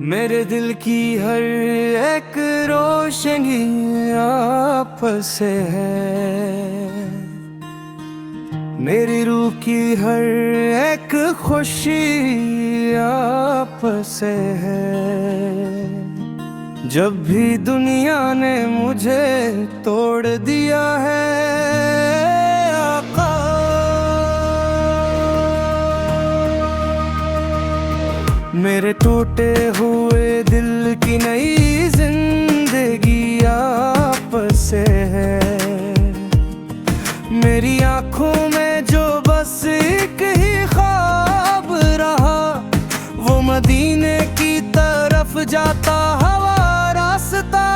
मेरे दिल की हर एक रोशनी आप से है। मेरी रूह की हर एक खुशी आप से है। जब भी दुनिया ने मुझे तोड़ दिया है आका, मेरे टूटे हुए दिल की नई जिंदगी आप से है। मेरी आंखों में जो बस एक ही ख्वाब रहा, वो मदीने की तरफ जाता हवा रास्ता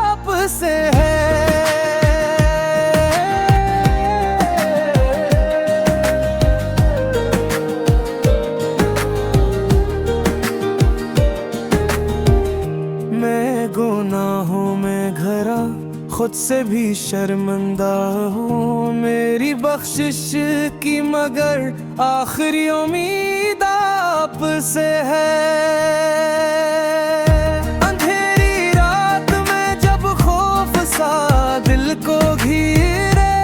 आप से है। मैं गुनाहों में घरा, खुद से भी शर्मिंदा हूँ। मेरी बख्शिश की मगर आखिरी उम्मीद आप से है। अंधेरी रात में जब खौफ सा दिल को घिरे,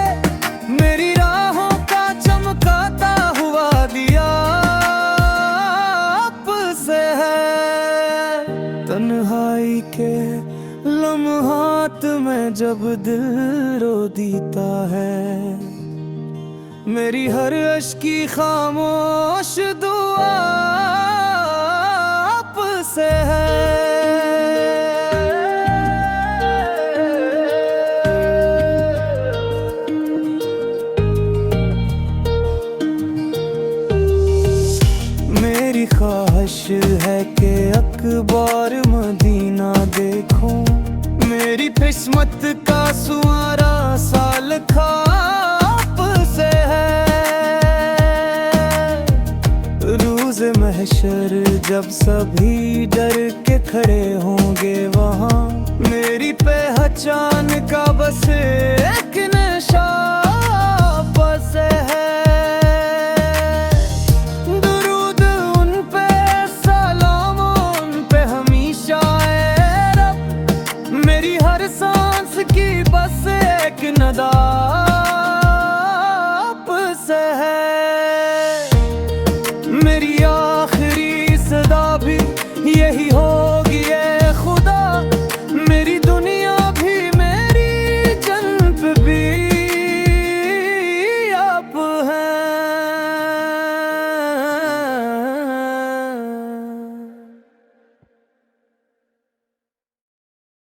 मेरी राहों का चमकाता हुआ दिया आप से है। तन्हाई के लम्हात में जब दिल रो देता है, मेरी हर अश्की खामोश दुआ आप से है। मेरी ख्वाहिश है कि अकबार मदीना देखूं। मेरी किस्मत का सुहारा साल खाप से है। रोज़ महशर जब सभी डर के खड़े होंगे वहाँ, मेरी पहचान का बस एक निशान